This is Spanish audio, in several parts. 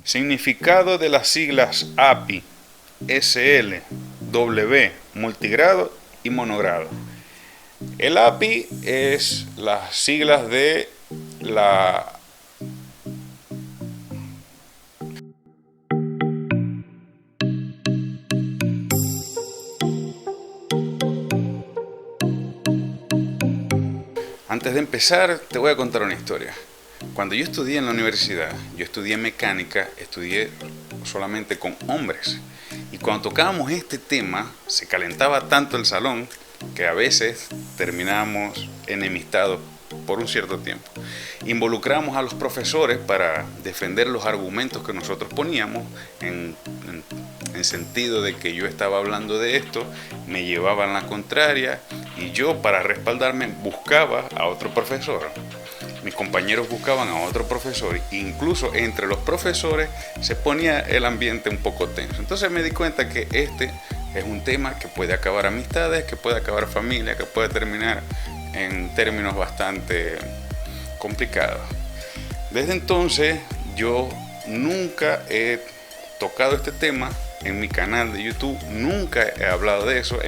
Significado de las siglas API, SL, W, multigrado y monogrado. El API es las siglas de la Antes de empezar, te voy a contar una historia. Cuando yo estudié en la universidad, yo estudié mecánica, estudié solamente con hombres. Y cuando tocábamos este tema, se calentaba tanto el salón que a veces terminábamos enemistados por un cierto tiempo. Involucramos a los profesores para defender los argumentos que nosotros poníamos en sentido de que yo estaba hablando de esto, me llevaban la contraria y yo, para respaldarme, buscaba a otro profesor. Mis compañeros buscaban a otro profesor, incluso entre los profesores se ponía el ambiente un poco tenso. Entonces me di cuenta que este es un tema que puede acabar amistades, que puede acabar familia, que puede terminar en términos bastante complicados. Desde entonces yo nunca he tocado este tema en mi canal de YouTube, nunca he hablado de eso.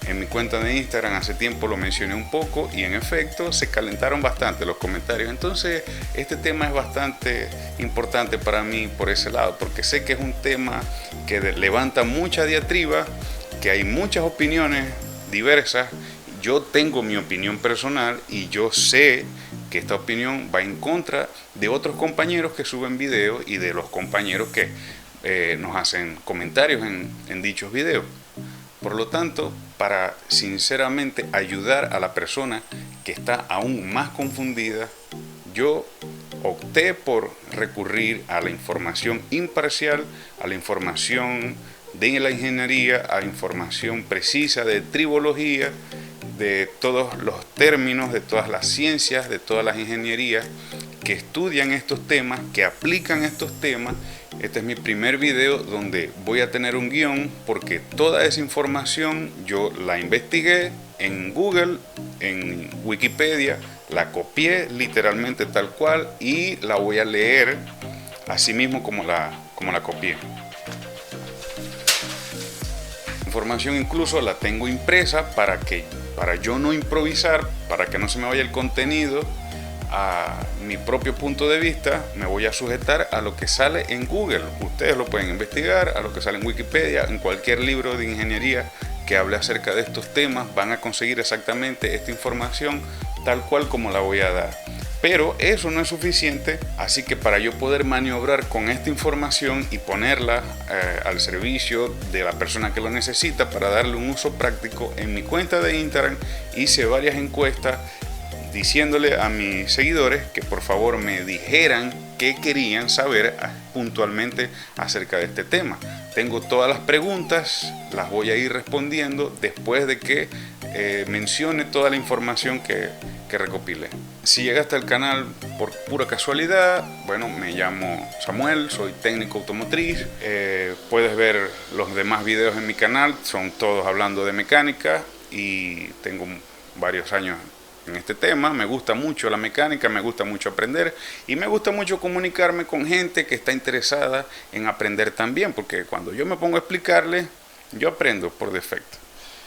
En mi cuenta de Instagram hace tiempo lo mencioné un poco y en efecto se calentaron bastante los comentarios. Entonces este tema es bastante importante para mí por ese lado, porque sé que es un tema que levanta mucha diatriba, que hay muchas opiniones diversas. Yo tengo mi opinión personal y yo sé que esta opinión va en contra de otros compañeros que suben videos y de los compañeros que nos hacen comentarios en dichos videos. Por lo tanto, para sinceramente ayudar a la persona que está aún más confundida, yo opté por recurrir a la información imparcial, a la información de la ingeniería, a la información precisa de tribología, de todos los términos, de todas las ciencias, de todas las ingenierías que estudian estos temas, que aplican estos temas. Este es mi primer video donde voy a tener un guión, porque toda esa información yo la investigué en Google, en Wikipedia, la copié literalmente tal cual y la voy a leer así mismo como la copié. Información incluso la tengo impresa para yo no improvisar, para que no se me vaya el contenido a mi propio punto de vista. Me voy a sujetar a lo que sale en Google. Ustedes lo pueden investigar, a lo que sale en Wikipedia, en cualquier libro de ingeniería que hable acerca de estos temas. Van a conseguir exactamente esta información tal cual como la voy a dar. Pero eso no es suficiente, así que para yo poder maniobrar con esta información y ponerla al servicio de la persona que lo necesita para darle un uso práctico, en mi cuenta de Instagram hice varias encuestas diciéndole a mis seguidores que por favor me dijeran qué querían saber puntualmente acerca de este tema. Tengo todas las preguntas, las voy a ir respondiendo después de que mencione toda la información que recopilé. Si llegaste al canal por pura casualidad, bueno, me llamo Samuel, soy técnico automotriz. Puedes ver los demás videos en mi canal, son todos hablando de mecánica y tengo varios años en este tema. Me gusta mucho la mecánica, me gusta mucho aprender y me gusta mucho comunicarme con gente que está interesada en aprender también, porque cuando yo me pongo a explicarle, yo aprendo por defecto.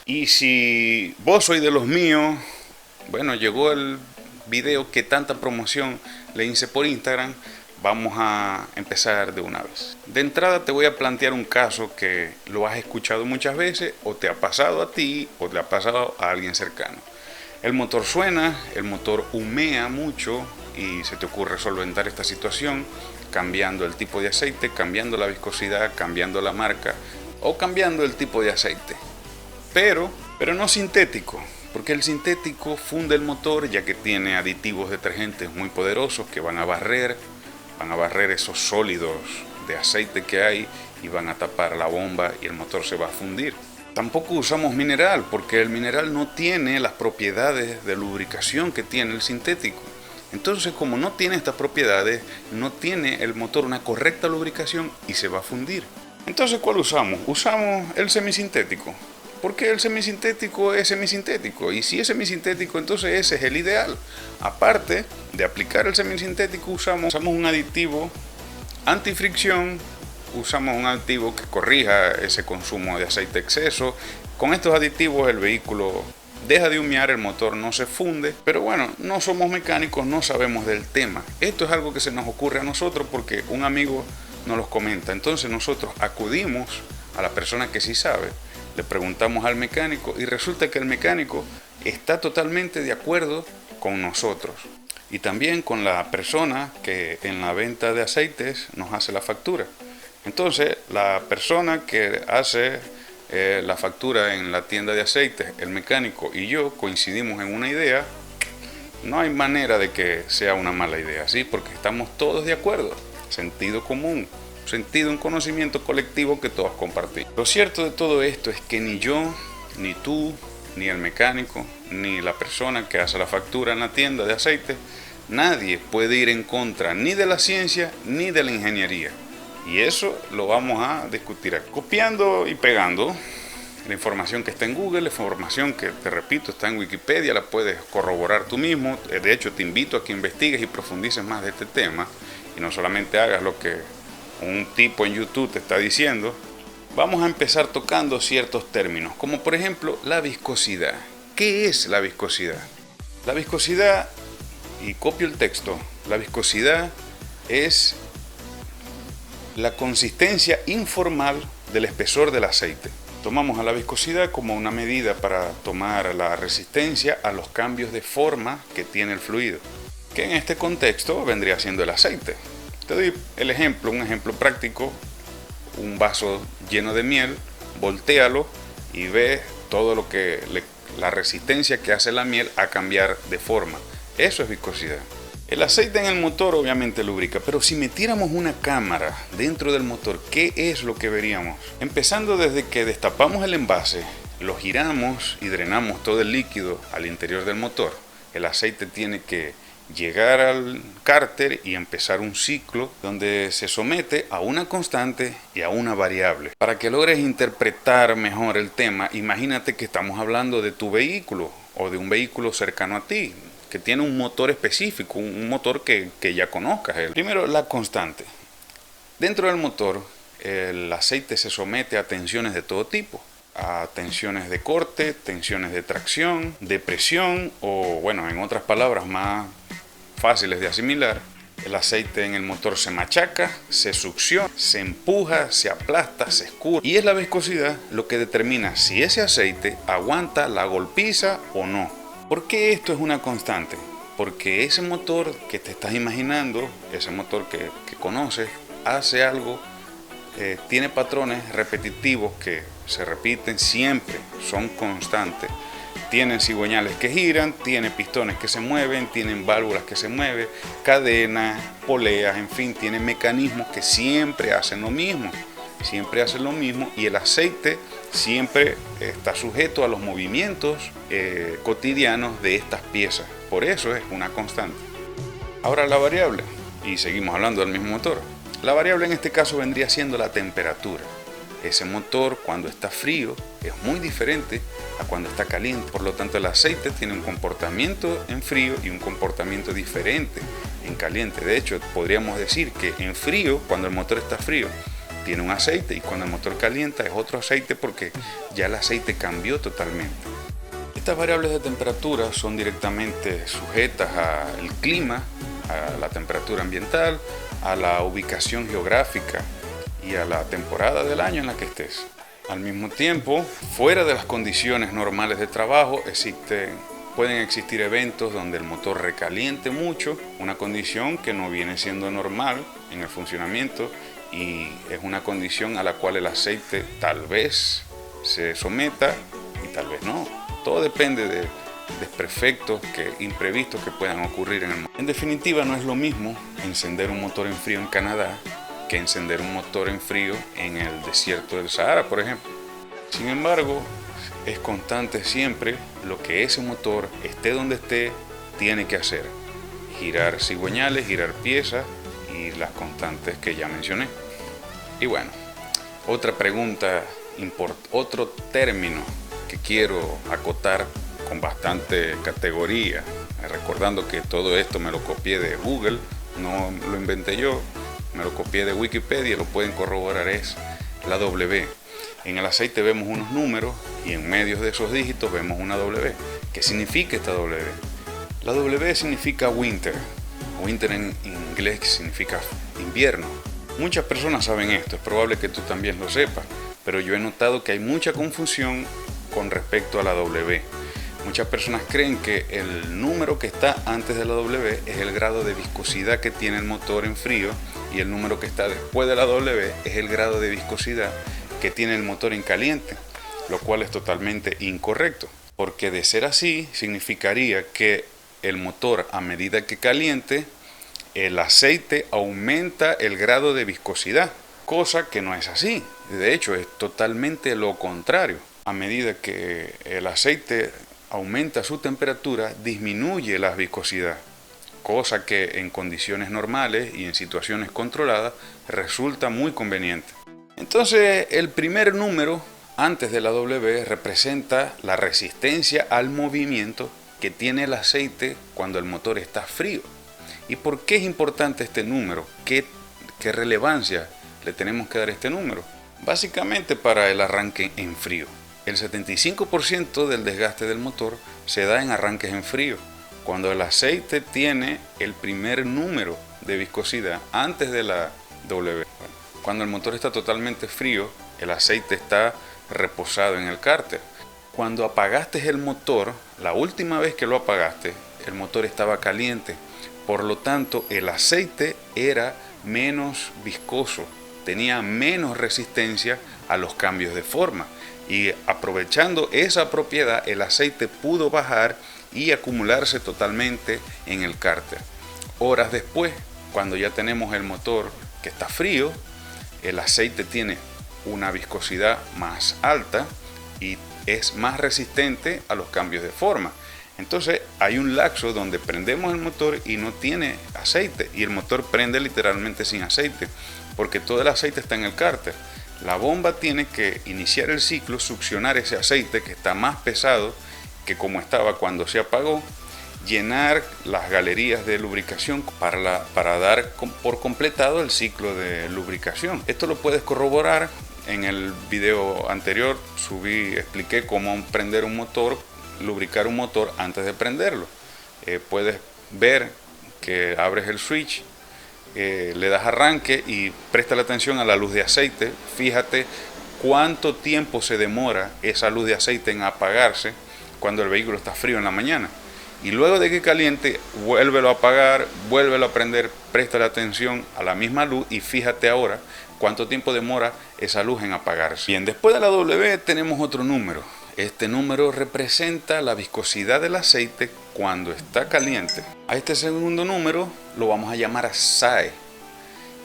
Y si vos sois de los míos, bueno, llegó el video que tanta promoción le hice por Instagram. Vamos a empezar de una vez. De entrada te voy a plantear un caso que lo has escuchado muchas veces, o te ha pasado a ti o te ha pasado a alguien cercano. El motor suena, el motor humea mucho y se te ocurre solventar esta situación cambiando el tipo de aceite, cambiando la viscosidad, cambiando la marca o cambiando el tipo de aceite. Pero no sintético, porque el sintético funde el motor, ya que tiene aditivos detergentes muy poderosos que van a barrer esos sólidos de aceite que hay y van a tapar la bomba y el motor se va a fundir. Tampoco usamos mineral, porque el mineral no tiene las propiedades de lubricación que tiene el sintético. Entonces, como no tiene estas propiedades, no tiene el motor una correcta lubricación y se va a fundir. Entonces, ¿cuál usamos? Usamos el semisintético. Porque el semisintético es semisintético, y si es semisintético, entonces ese es el ideal. Aparte de aplicar el semisintético, usamos un aditivo Antifricción, usamos un aditivo que corrija ese consumo de aceite exceso. Con estos aditivos el vehículo deja de humear, el motor no se funde, pero bueno, no somos mecánicos, no sabemos del tema. Esto es algo que se nos ocurre a nosotros porque un amigo nos los comenta. Entonces nosotros acudimos a la persona que sí sabe, le preguntamos al mecánico y resulta que el mecánico está totalmente de acuerdo con nosotros. Y también con la persona que en la venta de aceites nos hace la factura. Entonces la persona que hace la factura en la tienda de aceites, el mecánico y yo coincidimos en una idea. No hay manera de que sea una mala idea, ¿sí? Porque estamos todos de acuerdo. Sentido común, un conocimiento colectivo que todos compartimos. Lo cierto de todo esto es que ni yo, ni tú, ni el mecánico, ni la persona que hace la factura en la tienda de aceite, nadie puede ir en contra ni de la ciencia ni de la ingeniería. Y eso lo vamos a discutir aquí. Copiando y pegando la información que está en Google, la información que, te repito, está en Wikipedia, la puedes corroborar tú mismo. De hecho, te invito a que investigues y profundices más de este tema y no solamente hagas lo que un tipo en YouTube te está diciendo. Vamos a empezar tocando ciertos términos, como por ejemplo la viscosidad. ¿Qué es la viscosidad? La viscosidad, y copio el texto, la viscosidad es la consistencia informal del espesor del aceite. Tomamos a la viscosidad como una medida para tomar la resistencia a los cambios de forma que tiene el fluido, que en este contexto vendría siendo el aceite. Te doy el ejemplo, un ejemplo práctico: un vaso lleno de miel, voltéalo y ve todo lo que la resistencia que hace la miel a cambiar de forma. Eso es viscosidad. El aceite en el motor obviamente lubrica, pero si metiéramos una cámara dentro del motor, ¿qué es lo que veríamos? Empezando desde que destapamos el envase, lo giramos y drenamos todo el líquido al interior del motor. El aceite tiene que llegar al cárter y empezar un ciclo donde se somete a una constante y a una variable. Para que logres interpretar mejor el tema, imagínate que estamos hablando de tu vehículo o de un vehículo cercano a ti, que tiene un motor específico, un motor que ya conozcas. Primero, la constante. Dentro del motor, el aceite se somete a tensiones de todo tipo, a tensiones de corte, tensiones de tracción, de presión, o bueno, en otras palabras más fáciles de asimilar, el aceite en el motor se machaca, se succiona, se empuja, se aplasta, se escurre. Y es la viscosidad lo que determina si ese aceite aguanta la golpiza o no. ¿Por qué esto es una constante? Porque ese motor que te estás imaginando, ese motor que conoces, hace algo, tiene patrones repetitivos que se repiten siempre, son constantes. Tienen cigüeñales que giran, tiene pistones que se mueven, tienen válvulas que se mueven, cadenas, poleas, en fin, tienen mecanismos que siempre hacen lo mismo. Siempre hacen lo mismo y el aceite siempre está sujeto a los movimientos cotidianos de estas piezas. Por eso es una constante. Ahora la variable, y seguimos hablando del mismo motor. La variable en este caso vendría siendo la temperatura. Ese motor cuando está frío es muy diferente a cuando está caliente. Por lo tanto, el aceite tiene un comportamiento en frío y un comportamiento diferente en caliente. De hecho, podríamos decir que en frío, cuando el motor está frío, tiene un aceite, y cuando el motor calienta es otro aceite porque ya el aceite cambió totalmente. Estas variables de temperatura son directamente sujetas al clima, a la temperatura ambiental, a la ubicación geográfica y a la temporada del año en la que estés. Al mismo tiempo, fuera de las condiciones normales de trabajo, pueden existir eventos donde el motor recaliente mucho, una condición que no viene siendo normal en el funcionamiento y es una condición a la cual el aceite tal vez se someta y tal vez no. Todo depende de desperfectos, imprevistos que puedan ocurrir en el motor. En definitiva, no es lo mismo encender un motor en frío en Canadá que encender un motor en frío en el desierto del Sahara, por ejemplo. Sin embargo, es constante siempre lo que ese motor, esté donde esté, tiene que hacer. Girar cigüeñales, girar piezas y las constantes que ya mencioné. Y bueno, otra pregunta, otro término que quiero acotar con bastante categoría, recordando que todo esto me lo copié de Google, no lo inventé yo, me lo copié de Wikipedia, lo pueden corroborar, es la W. En el aceite vemos unos números y en medio de esos dígitos vemos una W. ¿Qué significa esta W? La W significa winter. Winter en inglés significa invierno. Muchas personas saben esto, es probable que tú también lo sepas, pero yo he notado que hay mucha confusión con respecto a la W. Muchas personas creen que el número que está antes de la W es el grado de viscosidad que tiene el motor en frío y el número que está después de la W es el grado de viscosidad que tiene el motor en caliente, lo cual es totalmente incorrecto, porque de ser así significaría que el motor, a medida que caliente, el aceite aumenta el grado de viscosidad, cosa que no es así. De hecho, es totalmente lo contrario. A medida que el aceite aumenta su temperatura, disminuye la viscosidad, cosa que en condiciones normales y en situaciones controladas resulta muy conveniente. Entonces, el primer número antes de la W representa la resistencia al movimiento que tiene el aceite cuando el motor está frío. ¿Y por qué es importante este número? ¿Qué relevancia le tenemos que dar a este número? Básicamente para el arranque en frío. El 75% del desgaste del motor se da en arranques en frío, cuando el aceite tiene el primer número de viscosidad antes de la W. Cuando el motor está totalmente frío, el aceite está reposado en el cárter. Cuando apagaste el motor, la última vez que lo apagaste, el motor estaba caliente. Por lo tanto, el aceite era menos viscoso, tenía menos resistencia a los cambios de forma. Y aprovechando esa propiedad, el aceite pudo bajar y acumularse totalmente en el cárter. Horas después, cuando ya tenemos el motor que está frío, el aceite tiene una viscosidad más alta y es más resistente a los cambios de forma. Entonces hay un lapso donde prendemos el motor y no tiene aceite, y el motor prende literalmente sin aceite, porque todo el aceite está en el cárter. La bomba tiene que iniciar el ciclo, succionar ese aceite que está más pesado que como estaba cuando se apagó, llenar las galerías de lubricación para dar por completado el ciclo de lubricación. Esto lo puedes corroborar. En el video anterior expliqué cómo prender un motor, lubricar un motor antes de prenderlo. Puedes ver que abres el switch, le das arranque y presta la atención a la luz de aceite. Fíjate cuánto tiempo se demora esa luz de aceite en apagarse cuando el vehículo está frío en la mañana. Y luego de que caliente, vuélvelo a apagar, vuélvelo a prender, presta la atención a la misma luz y fíjate ahora cuánto tiempo demora esa luz en apagarse. Bien, después de la W tenemos otro número. Este número representa la viscosidad del aceite cuando está caliente. A este segundo número lo vamos a llamar SAE.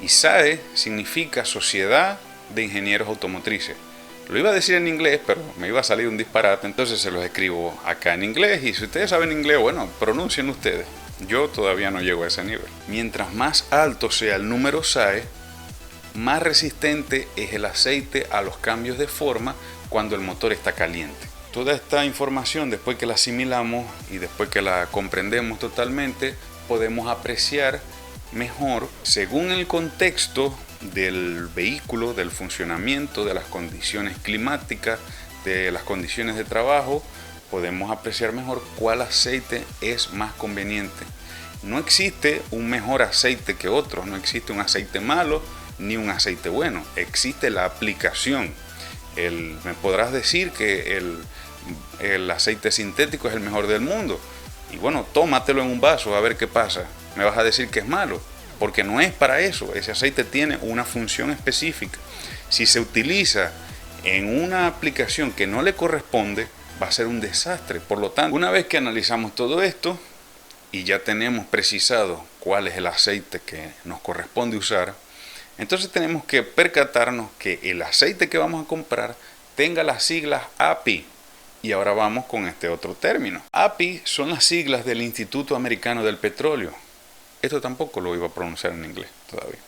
Y SAE significa Sociedad de Ingenieros Automotrices. Lo iba a decir en inglés, pero me iba a salir un disparate, entonces se los escribo acá en inglés. Y si ustedes saben inglés, bueno, pronuncien ustedes. Yo todavía no llego a ese nivel. Mientras más alto sea el número SAE, más resistente es el aceite a los cambios de forma cuando el motor está caliente. Toda esta información, después que la asimilamos y después que la comprendemos totalmente, podemos apreciar mejor según el contexto del vehículo, del funcionamiento, de las condiciones climáticas, de las condiciones de trabajo. Podemos apreciar mejor cuál aceite es más conveniente. No existe un mejor aceite que otro, no existe un aceite malo ni un aceite bueno, existe la aplicación. Me podrás decir que el aceite sintético es el mejor del mundo, y bueno, tómatelo en un vaso a ver qué pasa. Me vas a decir que es malo, porque no es para eso. Ese aceite tiene una función específica. Si se utiliza en una aplicación que no le corresponde, va a ser un desastre. Por lo tanto, una vez que analizamos todo esto y ya tenemos precisado cuál es el aceite que nos corresponde usar, entonces tenemos que percatarnos que el aceite que vamos a comprar tenga las siglas API. Y ahora vamos con este otro término. API son las siglas del Instituto Americano del Petróleo. Esto tampoco lo iba a pronunciar en inglés todavía.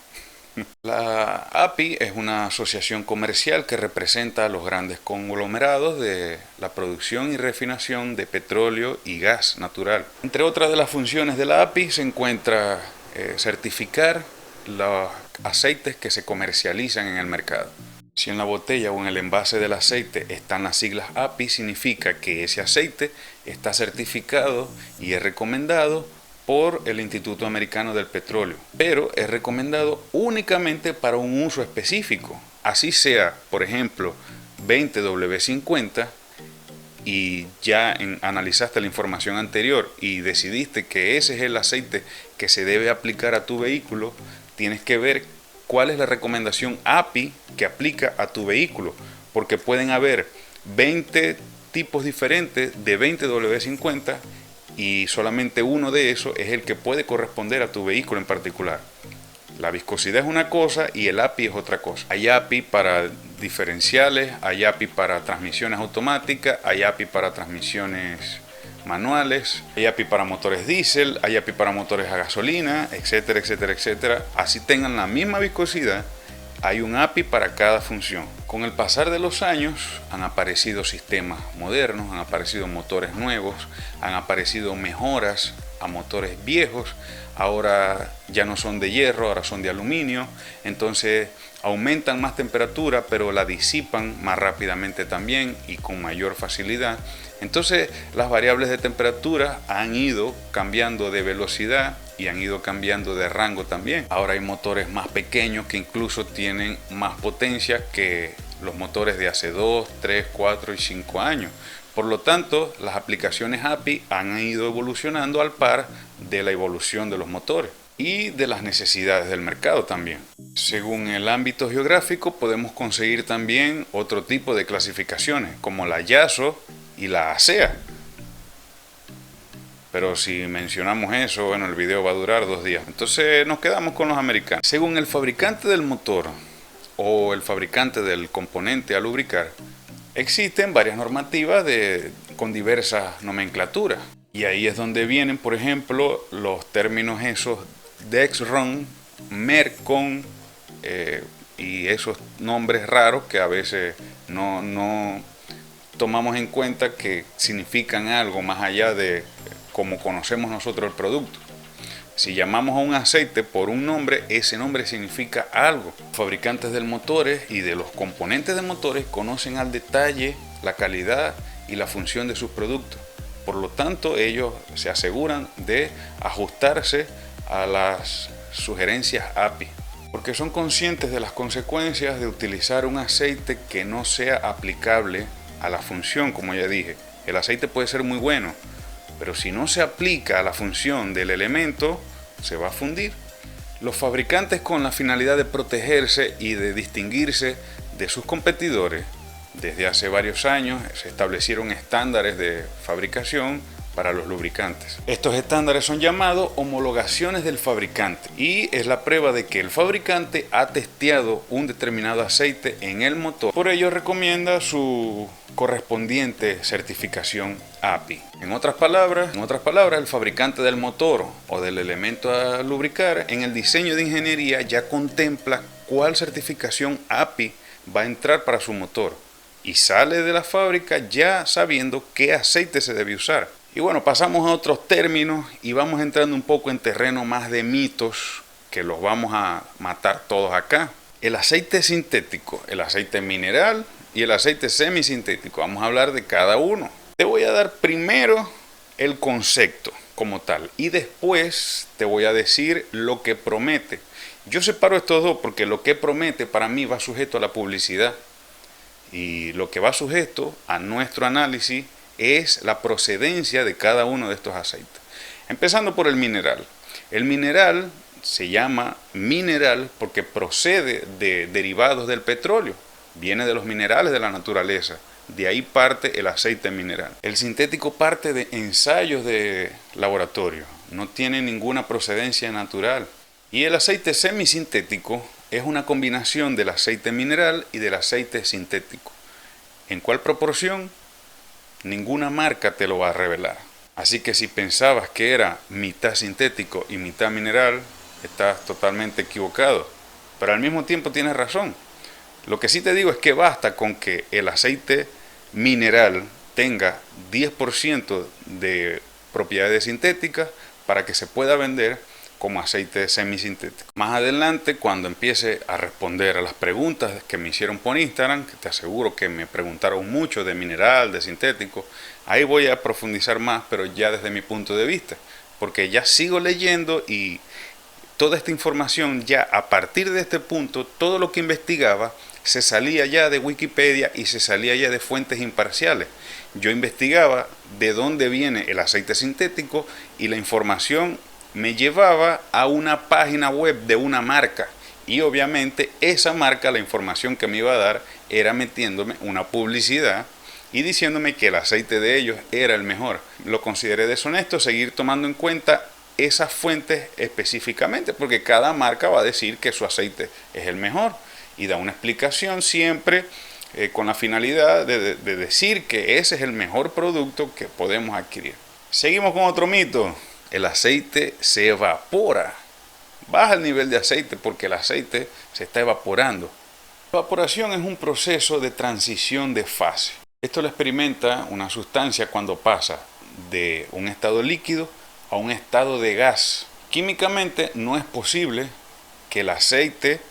La API es una asociación comercial que representa a los grandes conglomerados de la producción y refinación de petróleo y gas natural. Entre otras de las funciones de la API se encuentra certificar las aceites que se comercializan en el mercado. Si en la botella o en el envase del aceite están las siglas API, significa que ese aceite está certificado y es recomendado por el Instituto Americano del Petróleo, pero es recomendado únicamente para un uso específico. Así sea, por ejemplo, 20W50, y ya analizaste la información anterior y decidiste que ese es el aceite que se debe aplicar a tu vehículo, tienes que ver cuál es la recomendación API que aplica a tu vehículo, porque pueden haber 20 tipos diferentes de 20W50 y solamente uno de esos es el que puede corresponder a tu vehículo en particular. La viscosidad es una cosa y el API es otra cosa. Hay API para diferenciales, hay API para transmisiones automáticas, hay API para transmisiones manuales, hay API para motores diésel, hay API para motores a gasolina, etcétera, etcétera, etcétera. Así tengan la misma viscosidad, hay un API para cada función. Con el pasar de los años han aparecido sistemas modernos, han aparecido motores nuevos, han aparecido mejoras a motores viejos. Ahora ya no son de hierro, ahora son de aluminio. Entonces aumentan más temperatura, pero la disipan más rápidamente también y con mayor facilidad. Entonces las variables de temperatura han ido cambiando de velocidad y han ido cambiando de rango también. Ahora hay motores más pequeños que incluso tienen más potencia que los motores de hace 2, 3, 4 y 5 años. Por lo tanto, las aplicaciones API han ido evolucionando al par de la evolución de los motores y de las necesidades del mercado también. Según el ámbito geográfico, podemos conseguir también otro tipo de clasificaciones, como la YASO y la ASEA. Pero si mencionamos eso, bueno, el video va a durar 2 días. Entonces nos quedamos con los americanos. Según el fabricante del motor o el fabricante del componente a lubricar, existen varias normativas con diversas nomenclaturas. Y ahí es donde vienen, por ejemplo, los términos esos Dexron, Mercon y esos nombres raros que a veces no tomamos en cuenta que significan algo más allá de cómo conocemos nosotros el producto. Si llamamos a un aceite por un nombre, ese nombre significa algo. Los fabricantes de motores y de los componentes de motores conocen al detalle la calidad y la función de sus productos. Por lo tanto, ellos se aseguran de ajustarse a las sugerencias API, porque son conscientes de las consecuencias de utilizar un aceite que no sea aplicable a la función. Como ya dije, el aceite puede ser muy bueno, pero si no se aplica a la función del elemento, se va a fundir. Los fabricantes, con la finalidad de protegerse y de distinguirse de sus competidores, desde hace varios años se establecieron estándares de fabricación para los lubricantes. Estos estándares son llamados homologaciones del fabricante y es la prueba de que el fabricante ha testeado un determinado aceite en el motor. Por ello recomienda su correspondiente certificación API. En otras palabras, el fabricante del motor o del elemento a lubricar en el diseño de ingeniería ya contempla cuál certificación API va a entrar para su motor y sale de la fábrica ya sabiendo qué aceite se debe usar. Y bueno, pasamos a otros términos y vamos entrando un poco en terreno más de mitos que los vamos a matar todos acá. El aceite sintético, el aceite mineral y el aceite semisintético. Vamos a hablar de cada uno. Te voy a dar primero el concepto como tal y después te voy a decir lo que promete. Yo separo estos dos porque lo que promete para mí va sujeto a la publicidad y lo que va sujeto a nuestro análisis es la procedencia de cada uno de estos aceites. Empezando por el mineral. El mineral se llama mineral porque procede de derivados del petróleo. Viene de los minerales de la naturaleza. De ahí parte el aceite mineral. El sintético parte de ensayos de laboratorio. No tiene ninguna procedencia natural. Y el aceite semisintético es una combinación del aceite mineral y del aceite sintético. ¿En cuál proporción? Ninguna marca te lo va a revelar. Así que si pensabas que era mitad sintético y mitad mineral, estás totalmente equivocado. Pero al mismo tiempo tienes razón. Lo que sí te digo es que basta con que el aceite mineral tenga 10% de propiedades sintéticas para que se pueda vender como aceite semisintético. Más adelante, cuando empiece a responder a las preguntas que me hicieron por Instagram, que te aseguro que me preguntaron mucho de mineral, de sintético, ahí voy a profundizar más, pero ya desde mi punto de vista, porque ya sigo leyendo y toda esta información ya a partir de este punto, todo lo que investigaba se salía ya de Wikipedia y se salía ya de fuentes imparciales. Yo investigaba de dónde viene el aceite sintético y la información me llevaba a una página web de una marca. Y obviamente esa marca, la información que me iba a dar era metiéndome una publicidad y diciéndome que el aceite de ellos era el mejor. Lo consideré deshonesto seguir tomando en cuenta esas fuentes específicamente, porque cada marca va a decir que su aceite es el mejor y da una explicación siempre con la finalidad de decir que ese es el mejor producto que podemos adquirir. Seguimos con otro mito: el aceite se evapora. Baja el nivel de aceite porque el aceite se está evaporando. La evaporación es un proceso de transición de fase. Esto lo experimenta una sustancia cuando pasa de un estado líquido a un estado de gas. Químicamente no es posible que el aceite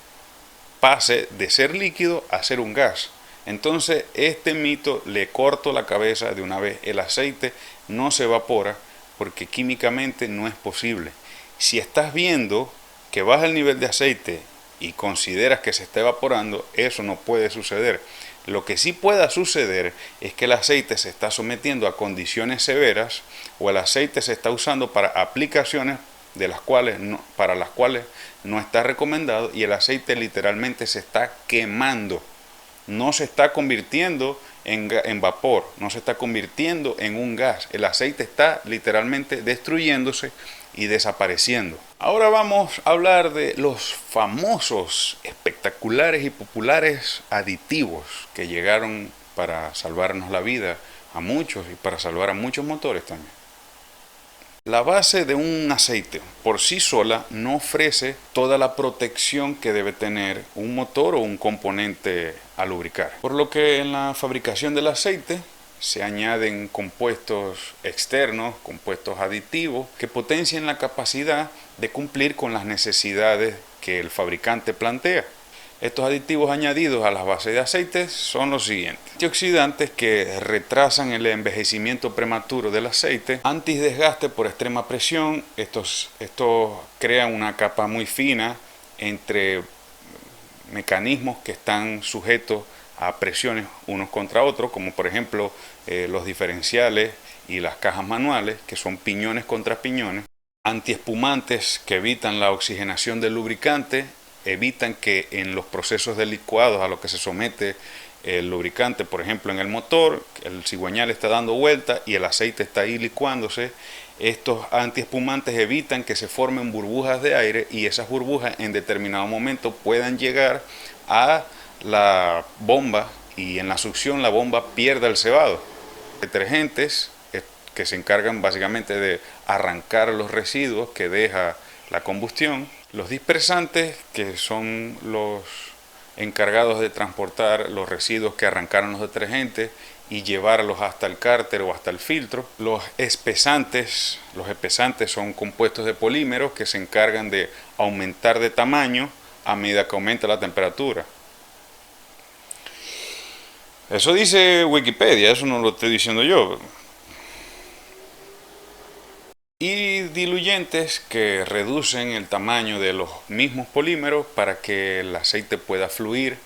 pase de ser líquido a ser un gas. Entonces este mito le corto la cabeza de una vez. El aceite no se evapora porque químicamente no es posible. Si estás viendo que baja el nivel de aceite y consideras que se está evaporando, eso no puede suceder. Lo que sí pueda suceder es que el aceite se está sometiendo a condiciones severas o el aceite se está usando para aplicaciones para las cuales no está recomendado y el aceite literalmente se está quemando. No se está convirtiendo en vapor, no se está convirtiendo en un gas. El aceite está literalmente destruyéndose y desapareciendo. Ahora vamos a hablar de los famosos, espectaculares y populares aditivos que llegaron para salvarnos la vida a muchos y para salvar a muchos motores también. La base de un aceite por sí sola no ofrece toda la protección que debe tener un motor o un componente a lubricar. Por lo que en la fabricación del aceite se añaden compuestos externos, compuestos aditivos, que potencien la capacidad de cumplir con las necesidades que el fabricante plantea. Estos aditivos añadidos a las bases de aceites son los siguientes: antioxidantes que retrasan el envejecimiento prematuro del aceite, antidesgaste por extrema presión. Estos crean una capa muy fina entre mecanismos que están sujetos a presiones unos contra otros, como por ejemplo los diferenciales y las cajas manuales, que son piñones contra piñones. Antiespumantes que evitan la oxigenación del lubricante, evitan que en los procesos de licuados a los que se somete el lubricante, por ejemplo en el motor, el cigüeñal está dando vuelta y el aceite está ahí licuándose. Estos antiespumantes evitan que se formen burbujas de aire y esas burbujas en determinado momento puedan llegar a la bomba y en la succión la bomba pierda el cebado. Detergentes que se encargan básicamente de arrancar los residuos que deja la combustión. Los dispersantes, que son los encargados de transportar los residuos que arrancaron los detergentes y llevarlos hasta el cárter o hasta el filtro. Los espesantes son compuestos de polímeros que se encargan de aumentar de tamaño a medida que aumenta la temperatura. Eso dice Wikipedia, eso no lo estoy diciendo yo. Y diluyentes que reducen el tamaño de los mismos polímeros para que el aceite pueda fluir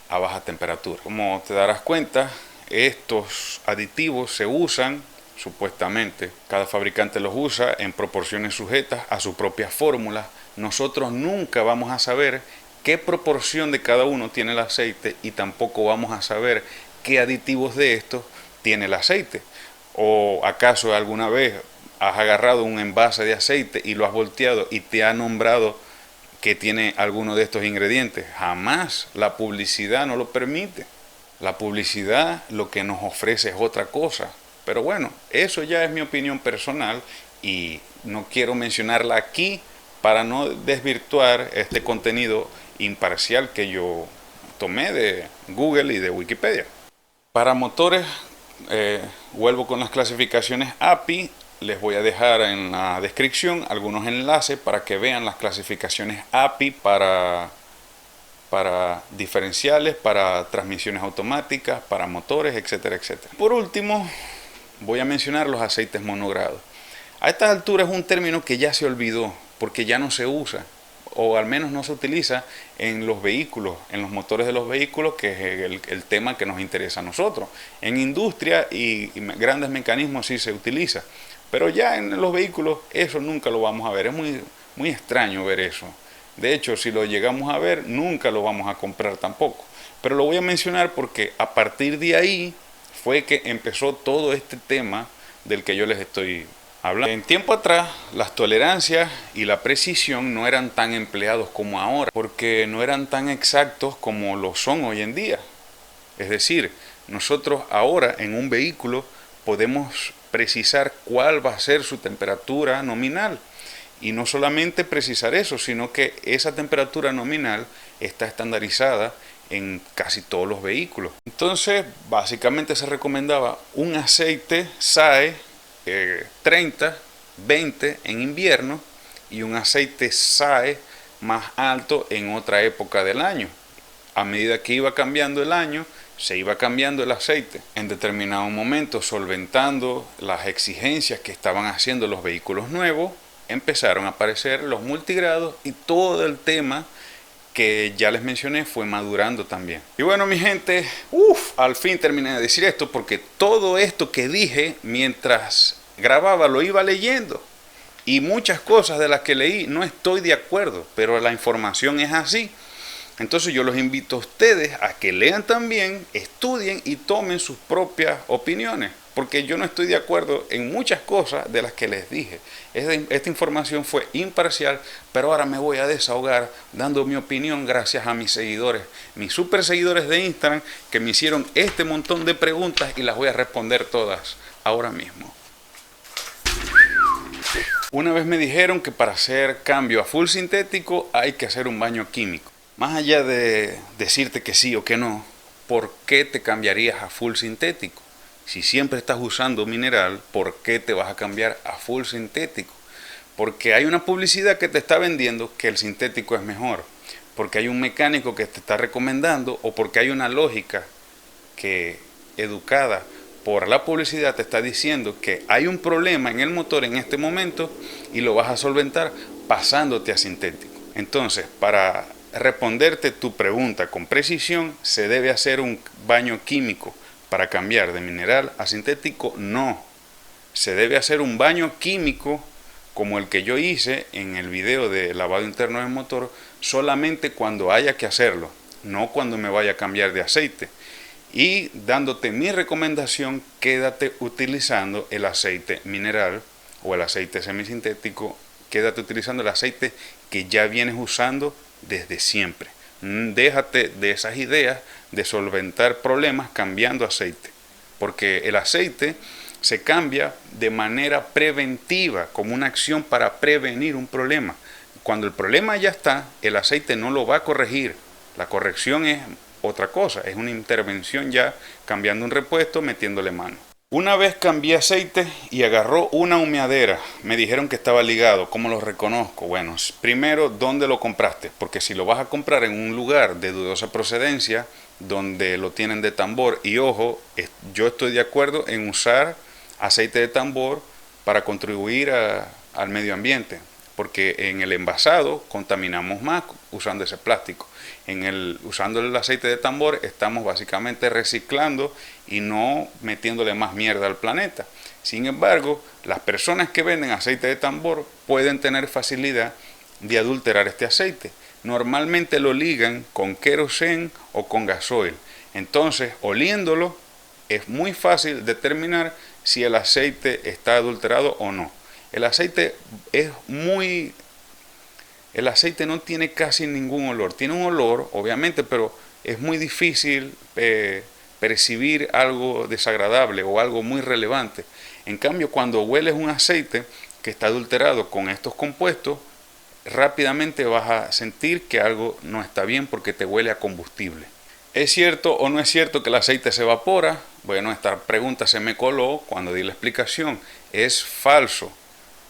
a baja temperatura. Como te darás cuenta, estos aditivos se usan supuestamente, cada fabricante los usa en proporciones sujetas a su propia fórmula. Nosotros nunca vamos a saber qué proporción de cada uno tiene el aceite y tampoco vamos a saber qué aditivos de estos tiene el aceite. ¿O acaso alguna vez has agarrado un envase de aceite y lo has volteado y te ha nombrado que tiene alguno de estos ingredientes? Jamás. La publicidad no lo permite. La publicidad lo que nos ofrece es otra cosa. Pero bueno, eso ya es mi opinión personal y no quiero mencionarla aquí para no desvirtuar este contenido imparcial que yo tomé de Google y de Wikipedia. Para motores, vuelvo con las clasificaciones API. les voy a dejar en la descripción algunos enlaces para que vean las clasificaciones API para diferenciales, para transmisiones automáticas, para motores, etcétera, etcétera. Por último, voy a mencionar los aceites monogrado. A estas alturas es un término que ya se olvidó, porque ya no se usa, o al menos no se utiliza en los vehículos, en los motores de los vehículos, que es el tema que nos interesa a nosotros. En industria y grandes mecanismos sí se utiliza, pero ya en los vehículos eso nunca lo vamos a ver. Es muy extraño ver eso. De hecho, si lo llegamos a ver, nunca lo vamos a comprar tampoco. Pero lo voy a mencionar porque a partir de ahí fue que empezó todo este tema del que yo les estoy hablando. En tiempo atrás, las tolerancias y la precisión no eran tan empleados como ahora, porque no eran tan exactos como lo son hoy en día. Es decir, nosotros ahora en un vehículo podemos precisar cuál va a ser su temperatura nominal. Y no solamente precisar eso, sino que esa temperatura nominal está estandarizada en casi todos los vehículos. Entonces, básicamente se recomendaba un aceite SAE 30, 20 en invierno y un aceite SAE más alto en otra época del año. A medida que iba cambiando el año, se iba cambiando el aceite. En determinado momento, solventando las exigencias que estaban haciendo los vehículos nuevos, empezaron a aparecer los multigrados y todo el tema que ya les mencioné fue madurando también. Y bueno, mi gente, al fin terminé de decir esto, porque todo esto que dije mientras grababa lo iba leyendo. Y muchas cosas de las que leí no estoy de acuerdo, pero la información es así. Entonces yo los invito a ustedes a que lean también, estudien y tomen sus propias opiniones. Porque yo no estoy de acuerdo en muchas cosas de las que les dije. Esta información fue imparcial, pero ahora me voy a desahogar dando mi opinión gracias a mis seguidores, mis super seguidores de Instagram, que me hicieron este montón de preguntas y las voy a responder todas ahora mismo. Una vez me dijeron que para hacer cambio a full sintético hay que hacer un baño químico. Más allá de decirte que sí o que no, ¿por qué te cambiarías a full sintético? Si siempre estás usando mineral, ¿por qué te vas a cambiar a full sintético? Porque hay una publicidad que te está vendiendo que el sintético es mejor, porque hay un mecánico que te está recomendando, o porque hay una lógica que, educada por la publicidad, te está diciendo que hay un problema en el motor en este momento y lo vas a solventar pasándote a sintético. Entonces, para responderte tu pregunta con precisión, ¿se debe hacer un baño químico para cambiar de mineral a sintético? No. Se debe hacer un baño químico como el que yo hice en el video de lavado interno del motor, solamente cuando haya que hacerlo, no cuando me vaya a cambiar de aceite. Y dándote mi recomendación, quédate utilizando el aceite mineral o el aceite semisintético, quédate utilizando el aceite que ya vienes usando desde siempre. Déjate de esas ideas de solventar problemas cambiando aceite, porque el aceite se cambia de manera preventiva, como una acción para prevenir un problema. Cuando el problema ya está, el aceite no lo va a corregir. La corrección es otra cosa, es una intervención ya cambiando un repuesto, metiéndole mano. Una vez cambié aceite y agarró una humeadera. Me dijeron que estaba ligado. ¿Cómo lo reconozco? Bueno, primero, ¿dónde lo compraste? Porque si lo vas a comprar en un lugar de dudosa procedencia, donde lo tienen de tambor, y ojo, yo estoy de acuerdo en usar aceite de tambor para contribuir al medio ambiente, porque en el envasado contaminamos más usando ese plástico. Usando el aceite de tambor estamos básicamente reciclando y no metiéndole más mierda al planeta. Sin embargo, las personas que venden aceite de tambor pueden tener facilidad de adulterar este aceite. Normalmente lo ligan con queroseno o con gasoil. Entonces, oliéndolo, es muy fácil determinar si el aceite está adulterado o no. El aceite no tiene casi ningún olor. Tiene un olor, obviamente, pero es muy difícil percibir algo desagradable o algo muy relevante. En cambio, cuando hueles un aceite que está adulterado con estos compuestos, rápidamente vas a sentir que algo no está bien porque te huele a combustible. ¿Es cierto o no es cierto que el aceite se evapora? Bueno, esta pregunta se me coló cuando di la explicación. Es falso.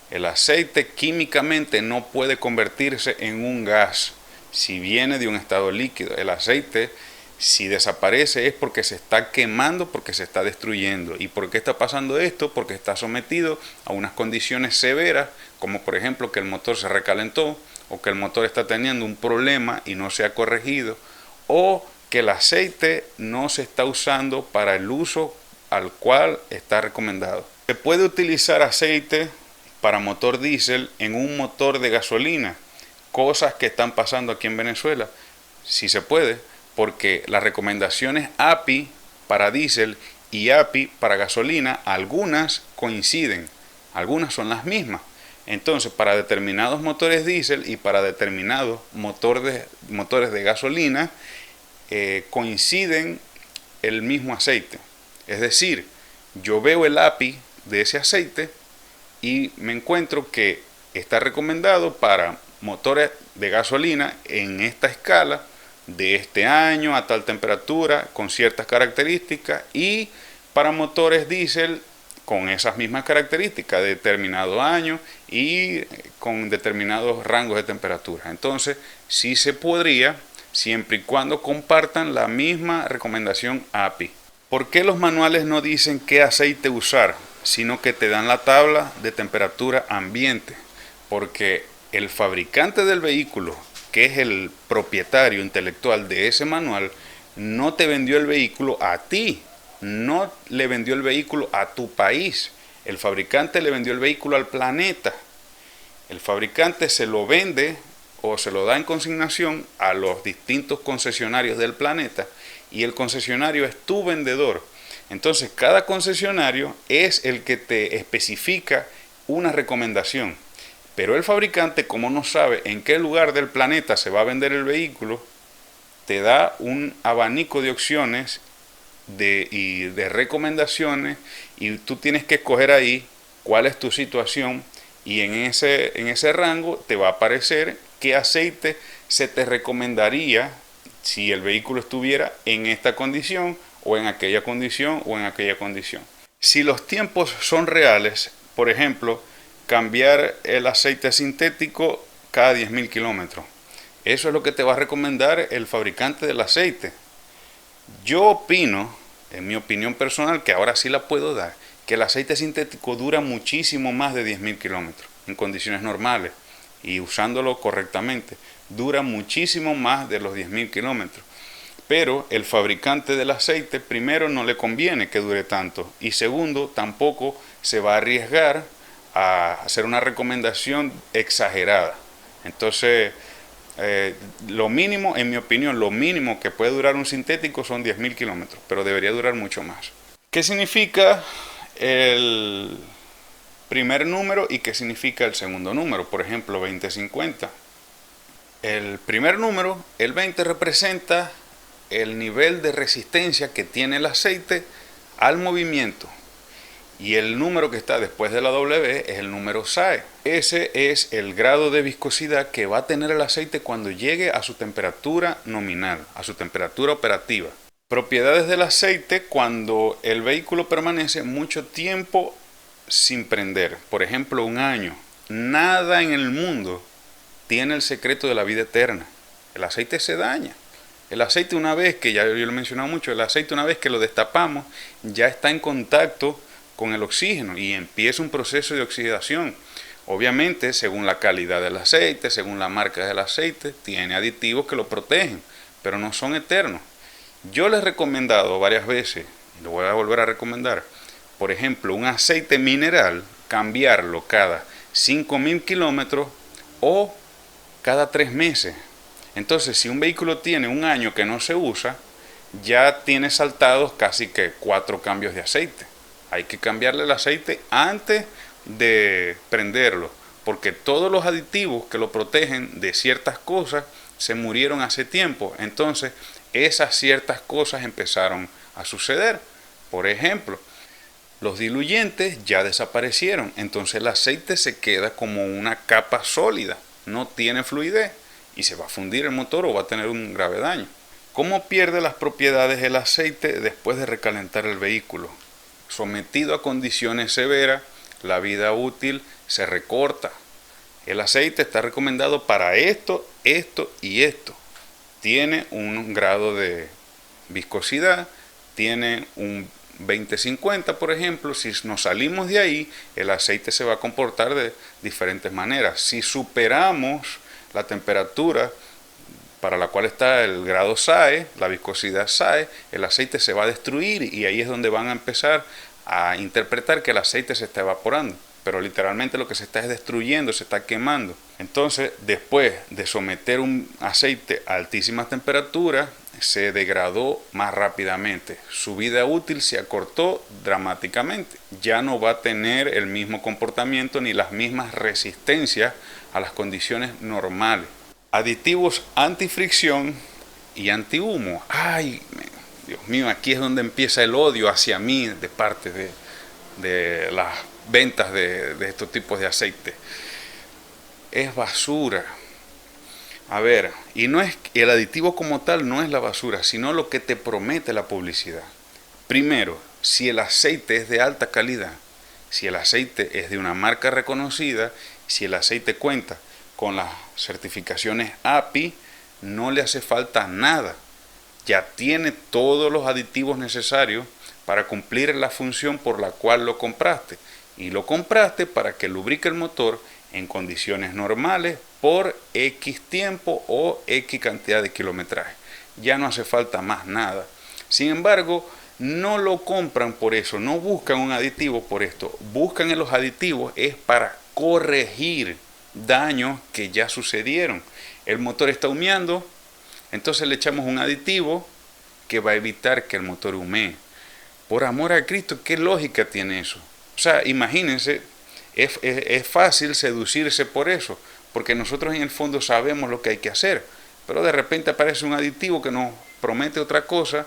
El aceite químicamente no puede convertirse en un gas si viene de un estado líquido. El aceite, si desaparece, es porque se está quemando, porque se está destruyendo. ¿Y por qué está pasando esto? Porque está sometido a unas condiciones severas, como por ejemplo que el motor se recalentó, o que el motor está teniendo un problema y no se ha corregido, o que el aceite no se está usando para el uso al cual está recomendado. Se puede utilizar aceite para motor diésel en un motor de gasolina, cosas que están pasando aquí en Venezuela. Sí se puede, porque las recomendaciones API para diésel y API para gasolina, algunas coinciden, algunas son las mismas. Entonces, para determinados motores diésel y para determinados motores de gasolina, coinciden el mismo aceite. Es decir, yo veo el API de ese aceite y me encuentro que está recomendado para motores de gasolina en esta escala de este año a tal temperatura con ciertas características, y para motores diésel con esas mismas características de determinado año y con determinados rangos de temperatura. Entonces, sí se podría, siempre y cuando compartan la misma recomendación API. ¿Por qué los manuales no dicen qué aceite usar, sino que te dan la tabla de temperatura ambiente? Porque el fabricante del vehículo, que es el propietario intelectual de ese manual, no te vendió el vehículo a ti, no le vendió el vehículo a tu país. El fabricante le vendió el vehículo al planeta. El fabricante se lo vende o se lo da en consignación a los distintos concesionarios del planeta, y el concesionario es tu vendedor. Entonces, cada concesionario es el que te especifica una recomendación. Pero el fabricante, como no sabe en qué lugar del planeta se va a vender el vehículo, te da un abanico de opciones y de recomendaciones, y tú tienes que escoger ahí cuál es tu situación, y en ese rango te va a aparecer qué aceite se te recomendaría si el vehículo estuviera en esta condición o en aquella condición o en aquella condición. Si los tiempos son reales, por ejemplo, cambiar el aceite sintético cada 10.000 kilómetros. Eso es lo que te va a recomendar el fabricante del aceite. Yo opino, en mi opinión personal, que ahora sí la puedo dar, que el aceite sintético dura muchísimo más de 10.000 kilómetros en condiciones normales y usándolo correctamente. Dura muchísimo más de los 10.000 kilómetros. Pero el fabricante del aceite, primero, no le conviene que dure tanto, y segundo, tampoco se va a arriesgar a hacer una recomendación exagerada. Entonces, lo mínimo, en mi opinión, lo mínimo que puede durar un sintético son 10.000 kilómetros, pero debería durar mucho más. ¿Qué significa el primer número y qué significa el segundo número? Por ejemplo, 2050. El primer número, el 20, representa el nivel de resistencia que tiene el aceite al movimiento. Y el número que está después de la W es el número SAE. Ese es el grado de viscosidad que va a tener el aceite cuando llegue a su temperatura nominal, a su temperatura operativa. Propiedades del aceite cuando el vehículo permanece mucho tiempo sin prender. Por ejemplo, un año. Nada en el mundo tiene el secreto de la vida eterna. El aceite se daña. El aceite, una vez que, ya yo lo he mencionado mucho, el aceite, una vez que lo destapamos, ya está en contacto con el oxígeno y empieza un proceso de oxidación. Obviamente, según la calidad del aceite, según la marca del aceite, tiene aditivos que lo protegen, pero no son eternos. Yo les he recomendado varias veces, y lo voy a volver a recomendar, por ejemplo, un aceite mineral, cambiarlo cada 5.000 kilómetros o cada 3 meses. Entonces, si un vehículo tiene un año que no se usa, ya tiene saltados casi que 4 cambios de aceite. Hay que cambiarle el aceite antes de prenderlo, porque todos los aditivos que lo protegen de ciertas cosas se murieron hace tiempo. Entonces, esas ciertas cosas empezaron a suceder. Por ejemplo, los diluyentes ya desaparecieron, entonces el aceite se queda como una capa sólida, no tiene fluidez y se va a fundir el motor o va a tener un grave daño. ¿Cómo pierde las propiedades el aceite después de recalentar el vehículo? Sometido a condiciones severas, la vida útil se recorta. El aceite está recomendado para esto, esto y esto. Tiene un grado de viscosidad, tiene un 20-50, por ejemplo. Si nos salimos de ahí, el aceite se va a comportar de diferentes maneras. Si superamos la temperatura para la cual está el grado SAE, la viscosidad SAE, el aceite se va a destruir y ahí es donde van a empezar a interpretar que el aceite se está evaporando. Pero literalmente lo que se está es destruyendo, se está quemando. Entonces, después de someter un aceite a altísimas temperaturas, se degradó más rápidamente. Su vida útil se acortó dramáticamente. Ya no va a tener el mismo comportamiento ni las mismas resistencias a las condiciones normales. Aditivos antifricción y antihumo. Ay, Dios mío, aquí es donde empieza el odio hacia mí de parte de las ventas de estos tipos de aceite. Es basura. A ver, y no es el aditivo como tal, no es la basura, sino lo que te promete la publicidad. Primero, si el aceite es de alta calidad, si el aceite es de una marca reconocida, si el aceite cuenta con las certificaciones API, no le hace falta nada. Ya tiene todos los aditivos necesarios para cumplir la función por la cual lo compraste. Y lo compraste para que lubrique el motor en condiciones normales por X tiempo o X cantidad de kilometraje. Ya no hace falta más nada. Sin embargo, no lo compran por eso, no buscan un aditivo por esto. Buscan en los aditivos es para corregir daños que ya sucedieron. El motor está humeando, entonces le echamos un aditivo que va a evitar que el motor humee. Por amor a Cristo, ¿qué lógica tiene eso? O sea, imagínense, es fácil seducirse por eso, porque nosotros en el fondo sabemos lo que hay que hacer, pero de repente aparece un aditivo que nos promete otra cosa,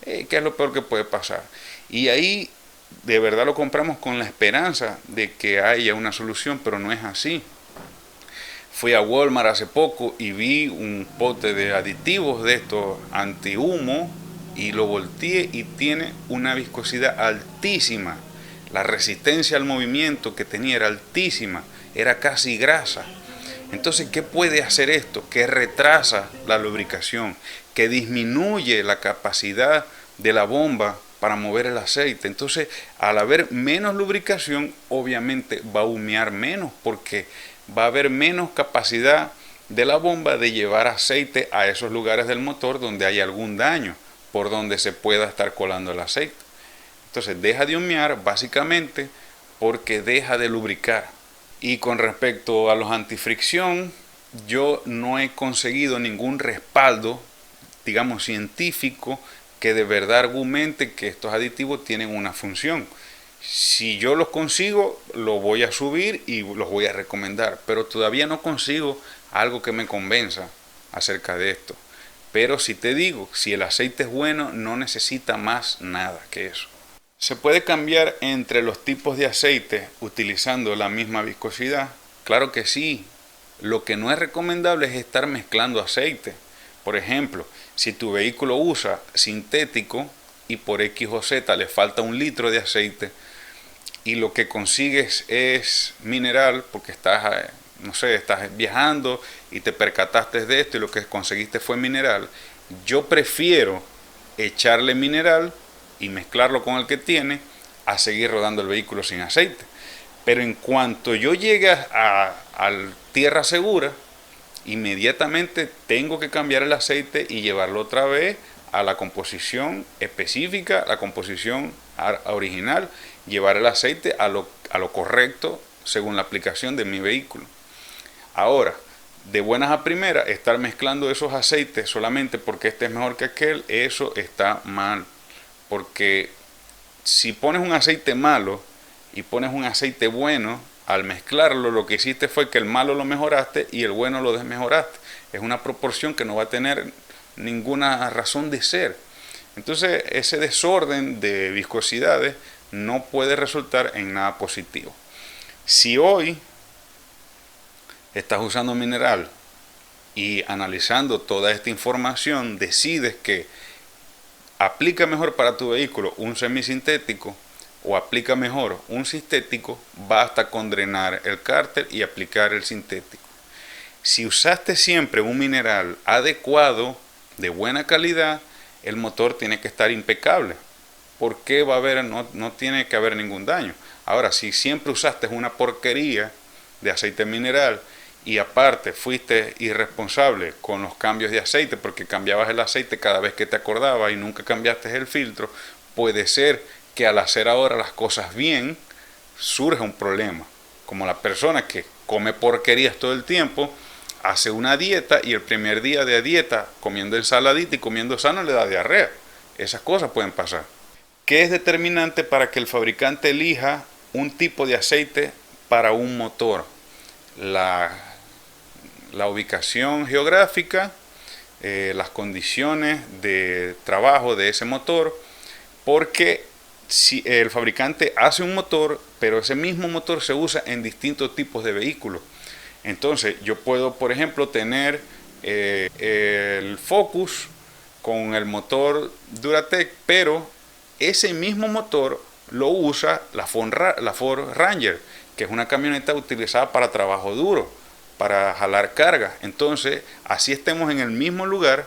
que es lo peor que puede pasar. Y ahí de verdad lo compramos con la esperanza de que haya una solución, pero no es así. Fui a Walmart hace poco y vi un pote de aditivos de estos antihumo y lo volteé y tiene una viscosidad altísima. La resistencia al movimiento que tenía era altísima, era casi grasa. Entonces, ¿qué puede hacer esto? Que retrasa la lubricación, que disminuye la capacidad de la bomba para mover el aceite. Entonces, al haber menos lubricación, obviamente va a humear menos porque va a haber menos capacidad de la bomba de llevar aceite a esos lugares del motor donde hay algún daño, por donde se pueda estar colando el aceite. Entonces deja de humear básicamente porque deja de lubricar. Y con respecto a los antifricción, yo no he conseguido ningún respaldo, digamos, científico que de verdad argumente que estos aditivos tienen una función. Si yo los consigo, lo voy a subir y los voy a recomendar, pero todavía no consigo algo que me convenza acerca de esto. Pero si te digo, si el aceite es bueno, no necesita más nada que eso. ¿Se puede cambiar entre los tipos de aceite utilizando la misma viscosidad? Claro que sí. Lo que no es recomendable es estar mezclando aceite. Por ejemplo, si tu vehículo usa sintético y por X o Z le falta 1 litro de aceite y lo que consigues es mineral porque estás, no sé, estás viajando y te percataste de esto y lo que conseguiste fue mineral, yo prefiero echarle mineral y mezclarlo con el que tiene a seguir rodando el vehículo sin aceite. Pero en cuanto yo llegue a tierra segura, inmediatamente tengo que cambiar el aceite y llevarlo otra vez a la composición específica, la composición original, llevar el aceite a lo correcto según la aplicación de mi vehículo. Ahora, de buenas a primeras, estar mezclando esos aceites solamente porque este es mejor que aquel, eso está mal. Porque si pones un aceite malo y pones un aceite bueno, al mezclarlo lo que hiciste fue que el malo lo mejoraste y el bueno lo desmejoraste. Es una proporción que no va a tener ninguna razón de ser. Entonces ese desorden de viscosidades no puede resultar en nada positivo. Si hoy estás usando mineral Y analizando toda esta información, decides que aplica mejor para tu vehículo un semisintético o aplica mejor un sintético, basta con drenar el cárter y aplicar el sintético. Si usaste siempre un mineral adecuado, de buena calidad, el motor tiene que estar impecable. ¿Por qué va a haber? No tiene que haber ningún daño. Ahora, si siempre usaste una porquería de aceite mineral y aparte fuiste irresponsable con los cambios de aceite porque cambiabas el aceite cada vez que te acordabas y nunca cambiaste el filtro, puede ser que al hacer ahora las cosas bien surja un problema. Como la persona que come porquerías todo el tiempo, hace una dieta y el primer día de dieta comiendo ensaladita y comiendo sano le da diarrea. Esas cosas pueden pasar. ¿Qué es determinante para que el fabricante elija un tipo de aceite para un motor? La ubicación geográfica, las condiciones de trabajo de ese motor, porque si el fabricante hace un motor, pero ese mismo motor se usa en distintos tipos de vehículos. Entonces yo puedo, por ejemplo, tener el Focus con el motor Duratec, pero ese mismo motor lo usa la Ford Ranger, que es una camioneta utilizada para trabajo duro, para jalar carga. Entonces, así estemos en el mismo lugar,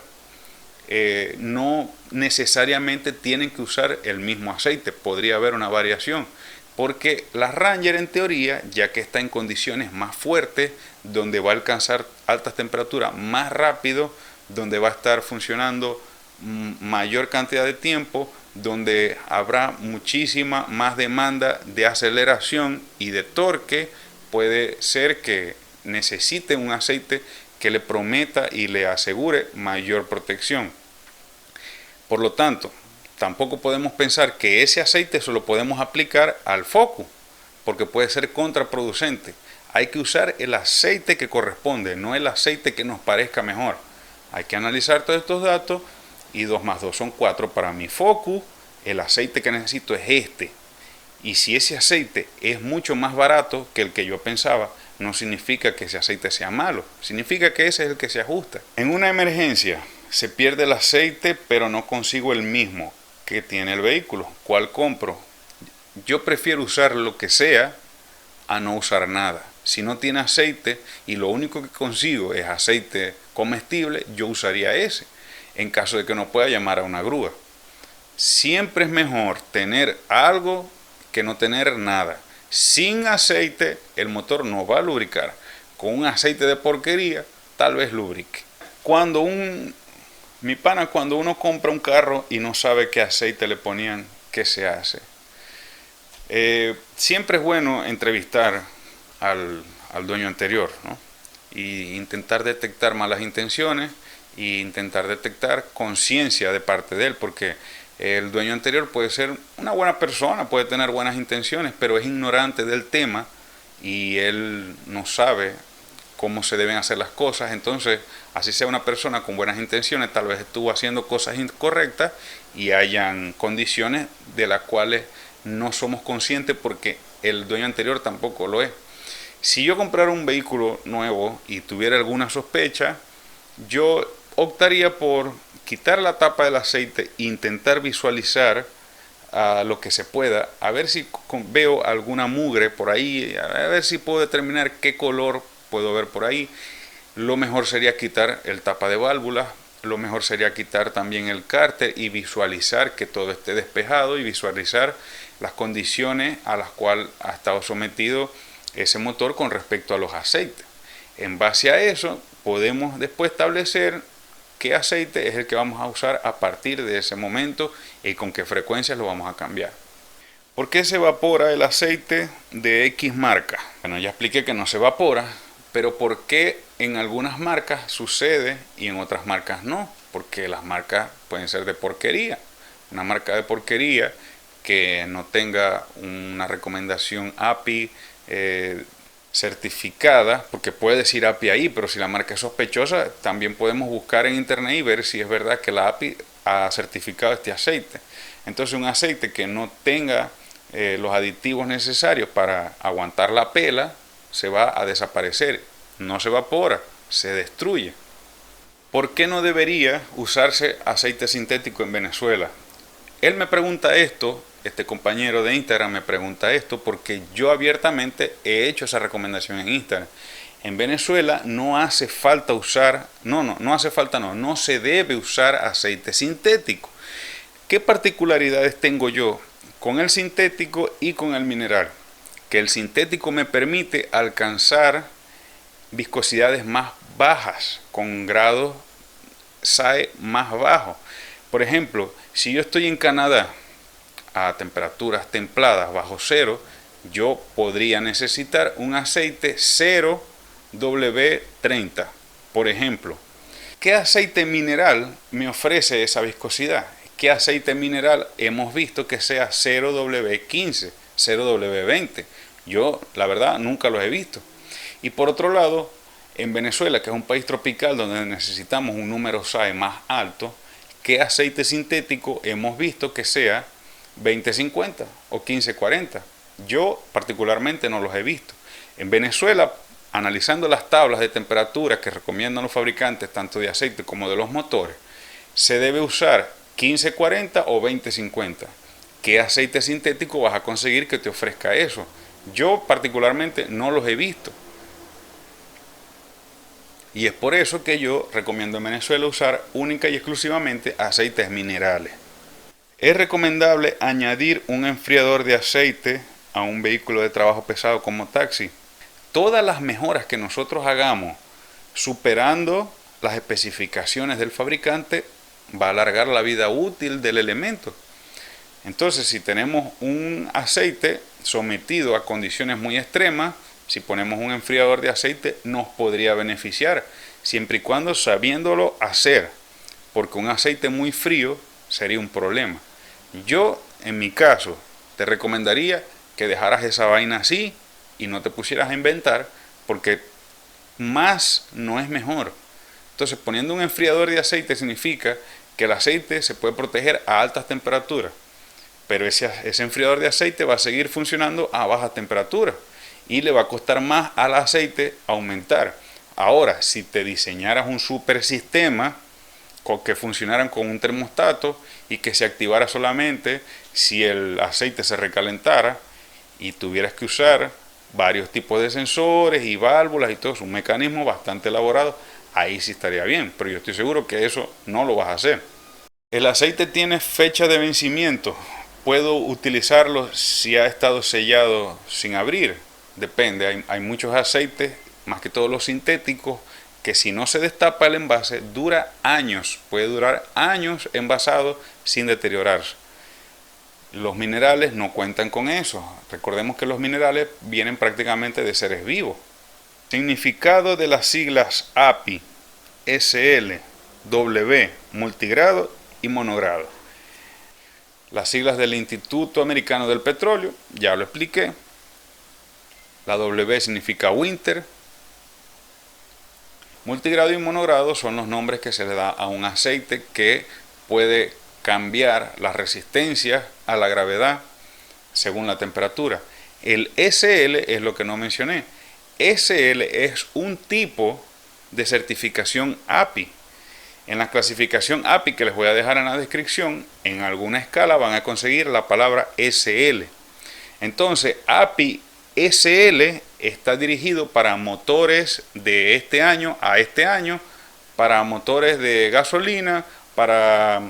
no necesariamente tienen que usar el mismo aceite, podría haber una variación, porque la Ranger en teoría, ya que está en condiciones más fuertes, donde va a alcanzar altas temperaturas más rápido, donde va a estar funcionando mayor cantidad de tiempo, donde habrá muchísima más demanda de aceleración y de torque, puede ser que necesite un aceite que le prometa y le asegure mayor protección. Por lo tanto, tampoco podemos pensar que ese aceite se lo podemos aplicar al Focus, porque puede ser contraproducente. Hay que usar el aceite que corresponde, no el aceite que nos parezca mejor. Hay que analizar todos estos datos y 2 más 2 son 4. Para mi Focus, el aceite que necesito es este. Y si ese aceite es mucho más barato que el que yo pensaba, no significa que ese aceite sea malo, significa que ese es el que se ajusta. En una emergencia se pierde el aceite, pero no consigo el mismo que tiene el vehículo. ¿Cuál compro? Yo prefiero usar lo que sea a no usar nada. Si no tiene aceite y lo único que consigo es aceite comestible, yo usaría ese, en caso de que no pueda llamar a una grúa. Siempre es mejor tener algo que no tener nada. Sin aceite el motor no va a lubricar. Con un aceite de porquería tal vez lubrique. Cuando uno compra un carro y no sabe qué aceite le ponían, ¿qué se hace? Siempre es bueno entrevistar al dueño anterior, ¿no? Y intentar detectar malas intenciones e intentar detectar conciencia de parte de él, porque el dueño anterior puede ser una buena persona, puede tener buenas intenciones, pero es ignorante del tema y él no sabe cómo se deben hacer las cosas. Entonces, así sea una persona con buenas intenciones, tal vez estuvo haciendo cosas incorrectas y hayan condiciones de las cuales no somos conscientes porque el dueño anterior tampoco lo es. Si yo comprara un vehículo nuevo y tuviera alguna sospecha, yo optaría por quitar la tapa del aceite e intentar visualizar lo que se pueda, a ver si veo alguna mugre por ahí, a ver si puedo determinar qué color puedo ver por ahí. Lo mejor sería quitar el tapa de válvulas, lo mejor sería quitar también el cárter y visualizar que todo esté despejado y visualizar las condiciones a las cuales ha estado sometido ese motor con respecto a los aceites. En base a eso podemos después establecer qué aceite es el que vamos a usar a partir de ese momento y con qué frecuencia lo vamos a cambiar. ¿Por qué se evapora el aceite de X marca? Bueno, ya expliqué que no se evapora, pero ¿por qué en algunas marcas sucede y en otras marcas no? Porque las marcas pueden ser de porquería. Una marca de porquería que no tenga una recomendación API certificada, porque puede decir API ahí, pero si la marca es sospechosa, también podemos buscar en internet y ver si es verdad que la API ha certificado este aceite. Entonces un aceite que no tenga los aditivos necesarios para aguantar la pela se va a desaparecer, no se evapora, se destruye. ¿Por qué no debería usarse aceite sintético en Venezuela? Él me pregunta esto, este compañero de Instagram me pregunta esto porque yo abiertamente he hecho esa recomendación en Instagram. En Venezuela no hace falta usar, no se debe usar aceite sintético. ¿Qué particularidades tengo yo con el sintético y con el mineral? Que el sintético me permite alcanzar viscosidades más bajas, con grados SAE más bajos. Por ejemplo, si yo estoy en Canadá a temperaturas templadas bajo cero, yo podría necesitar un aceite 0W30, por ejemplo. ¿Qué aceite mineral me ofrece esa viscosidad? ¿Qué aceite mineral hemos visto que sea 0W15, 0W20? Yo, la verdad, nunca los he visto. Y por otro lado, en Venezuela, que es un país tropical donde necesitamos un número SAE más alto, ¿qué aceite sintético hemos visto que sea 2050 o 1540? Yo particularmente no los he visto. En Venezuela, analizando las tablas de temperatura que recomiendan los fabricantes tanto de aceite como de los motores, se debe usar 1540 o 2050. ¿Qué aceite sintético vas a conseguir que te ofrezca eso? Yo particularmente no los he visto. Y es por eso que yo recomiendo en Venezuela usar única y exclusivamente aceites minerales. Es recomendable añadir un enfriador de aceite a un vehículo de trabajo pesado como taxi. Todas las mejoras que nosotros hagamos superando las especificaciones del fabricante va a alargar la vida útil del elemento. Entonces, si tenemos un aceite sometido a condiciones muy extremas, si ponemos un enfriador de aceite nos podría beneficiar, siempre y cuando sabiéndolo hacer, porque un aceite muy frío sería un problema. Yo, en mi caso, te recomendaría que dejaras esa vaina así y no te pusieras a inventar, porque más no es mejor. Entonces, poniendo un enfriador de aceite significa que el aceite se puede proteger a altas temperaturas, pero ese enfriador de aceite va a seguir funcionando a bajas temperaturas y le va a costar más al aceite aumentar. Ahora, si te diseñaras un super sistema que funcionaran con un termostato y que se activara solamente si el aceite se recalentara y tuvieras que usar varios tipos de sensores y válvulas y todo, es un mecanismo bastante elaborado, ahí sí estaría bien, pero yo estoy seguro que eso no lo vas a hacer. El aceite tiene fecha de vencimiento. ¿Puedo utilizarlo si ha estado sellado sin abrir? Depende, hay muchos aceites, más que todos los sintéticos, que si no se destapa el envase, dura años, puede durar años envasado sin deteriorarse. Los minerales no cuentan con eso. Recordemos que los minerales vienen prácticamente de seres vivos. Significado de las siglas API, SL, W, multigrado y monogrado. Las siglas del Instituto Americano del Petróleo, ya lo expliqué. La W significa Winter. Multigrado y monogrado son los nombres que se le da a un aceite que puede cambiar las resistencias a la gravedad según la temperatura. El SL es lo que no mencioné. SL es un tipo de certificación API. En la clasificación API que les voy a dejar en la descripción, en alguna escala van a conseguir la palabra SL. Entonces, API SL está dirigido para motores de este año a este año, para motores de gasolina, para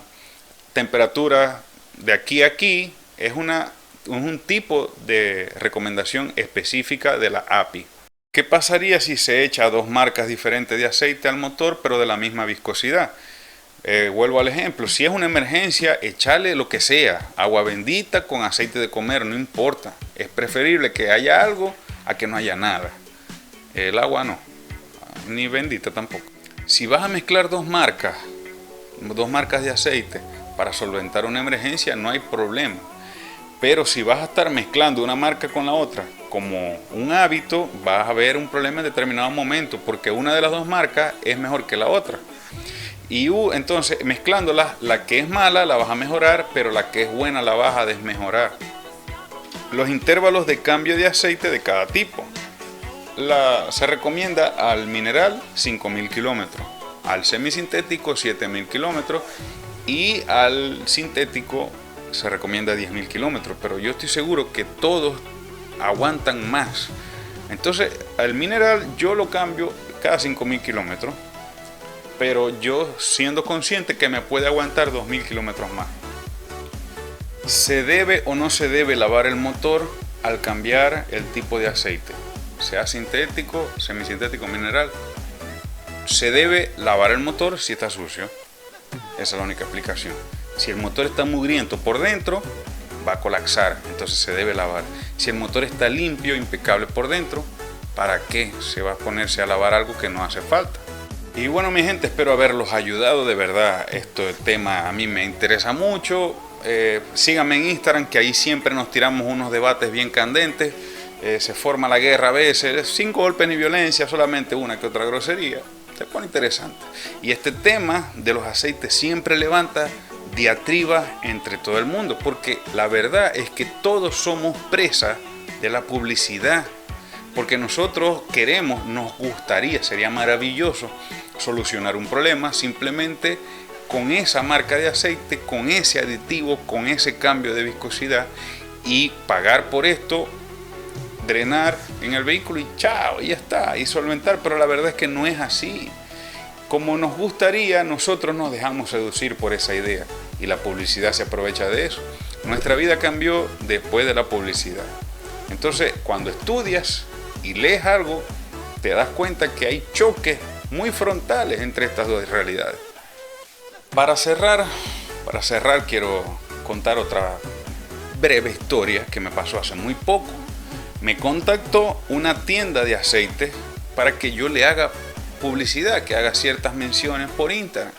temperaturas de aquí a aquí. Es un tipo de recomendación específica de la API. ¿Qué pasaría si se echa dos marcas diferentes de aceite al motor, pero de la misma viscosidad? Vuelvo al ejemplo, si es una emergencia, echarle lo que sea, agua bendita con aceite de comer, no importa. Es preferible que haya algo a que no haya nada. El agua no, ni bendita tampoco. Si vas a mezclar dos marcas de aceite para solventar una emergencia, no hay problema. Pero si vas a estar mezclando una marca con la otra como un hábito, vas a ver un problema en determinado momento, porque una de las dos marcas es mejor que la otra. Y entonces mezclándolas, la que es mala la vas a mejorar, pero la que es buena la vas a desmejorar. Los intervalos de cambio de aceite de cada tipo. Se recomienda al mineral 5000 kilómetros, al semisintético 7000 kilómetros y al sintético se recomienda 10.000 kilómetros, pero yo estoy seguro que todos aguantan más. Entonces el mineral yo lo cambio cada 5.000 kilómetros, pero yo siendo consciente que me puede aguantar 2.000 kilómetros más. ¿Se debe o no se debe lavar el motor al cambiar el tipo de aceite? Sea sintético, semisintético, mineral. Se debe lavar el motor si está sucio. Esa es la única explicación. Si el motor está mugriento por dentro, va a colapsar, entonces se debe lavar. Si el motor está limpio, impecable por dentro, ¿para qué se va a ponerse a lavar algo que no hace falta? Y bueno, mi gente, espero haberlos ayudado. De verdad, este tema a mí me interesa mucho. Síganme en Instagram, que ahí siempre nos tiramos unos debates bien candentes. Se forma la guerra a veces, sin golpes ni violencia, solamente una que otra grosería. Se pone interesante. Y este tema de los aceites siempre levanta diatribas entre todo el mundo, porque la verdad es que todos somos presa de la publicidad, porque nosotros queremos, nos gustaría, sería maravilloso solucionar un problema simplemente con esa marca de aceite, con ese aditivo, con ese cambio de viscosidad, y pagar por esto, drenar en el vehículo y chao, y ya está, y solventar. Pero la verdad es que no es así. Como nos gustaría, nosotros nos dejamos seducir por esa idea y la publicidad se aprovecha de eso. Nuestra vida cambió después de la publicidad. Entonces, cuando estudias y lees algo, te das cuenta que hay choques muy frontales entre estas dos realidades. Para cerrar, quiero contar otra breve historia que me pasó hace muy poco. Me contactó una tienda de aceite para que yo le haga publicidad, que haga ciertas menciones por Instagram.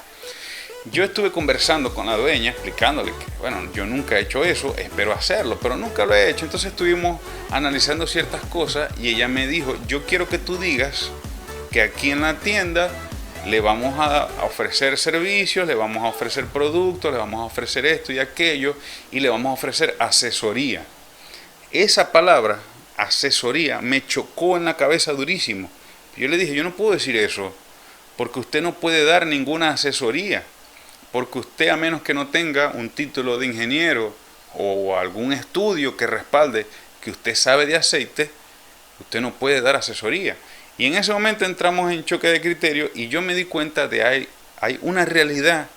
Yo estuve conversando con la dueña, explicándole que, bueno, yo nunca he hecho eso, espero hacerlo, pero nunca lo he hecho. Entonces estuvimos analizando ciertas cosas y ella me dijo, yo quiero que tú digas que aquí en la tienda le vamos a ofrecer servicios, le vamos a ofrecer productos, le vamos a ofrecer esto y aquello, y le vamos a ofrecer asesoría. Esa palabra, asesoría, me chocó en la cabeza durísimo. Yo le dije, yo no puedo decir eso, porque usted no puede dar ninguna asesoría, porque usted, a menos que no tenga un título de ingeniero o algún estudio que respalde que usted sabe de aceite, usted no puede dar asesoría. Y en ese momento entramos en choque de criterio y yo me di cuenta de hay una realidad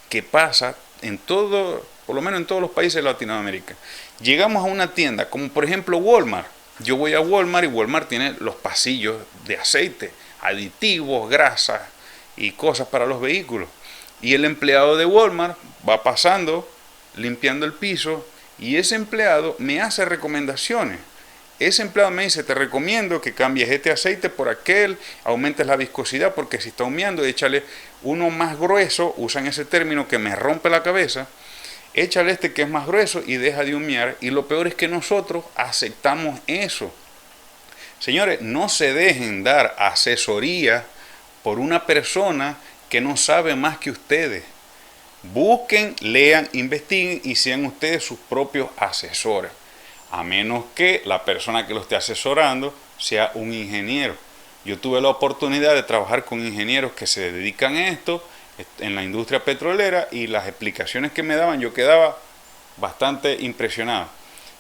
que pasa en todo, por lo menos en todos los países de Latinoamérica. Llegamos a una tienda, como por ejemplo Walmart. Yo voy a Walmart y Walmart tiene los pasillos de aceite, aditivos, grasas y cosas para los vehículos. Y el empleado de Walmart va pasando, limpiando el piso, y ese empleado me hace recomendaciones. Ese empleado me dice, te recomiendo que cambies este aceite por aquel, aumentes la viscosidad porque si está humeando, échale uno más grueso, usan ese término que me rompe la cabeza, échale este que es más grueso y deja de humear. Y lo peor es que nosotros aceptamos eso. Señores, no se dejen dar asesoría por una persona que no sabe más que ustedes. Busquen, lean, investiguen y sean ustedes sus propios asesores. A menos que la persona que lo esté asesorando sea un ingeniero. Yo tuve la oportunidad de trabajar con ingenieros que se dedican a esto en la industria petrolera y las explicaciones que me daban, yo quedaba bastante impresionado.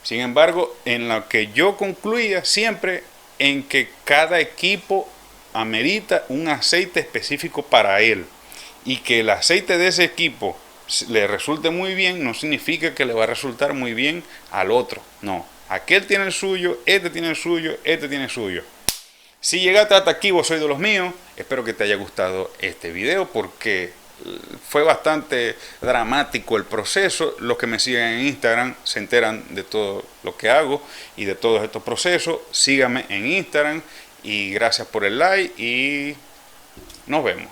Sin embargo, en lo que yo concluía siempre en que cada equipo amerita un aceite específico para él y que el aceite de ese equipo le resulte muy bien, no significa que le va a resultar muy bien al otro. No, aquel tiene el suyo, este tiene el suyo, este tiene el suyo. Si llegaste hasta aquí, vos sois de los míos. Espero que te haya gustado este video porque fue bastante dramático el proceso. Los que me siguen en Instagram se enteran de todo lo que hago y de todos estos procesos. Síganme en Instagram y gracias por el like y nos vemos.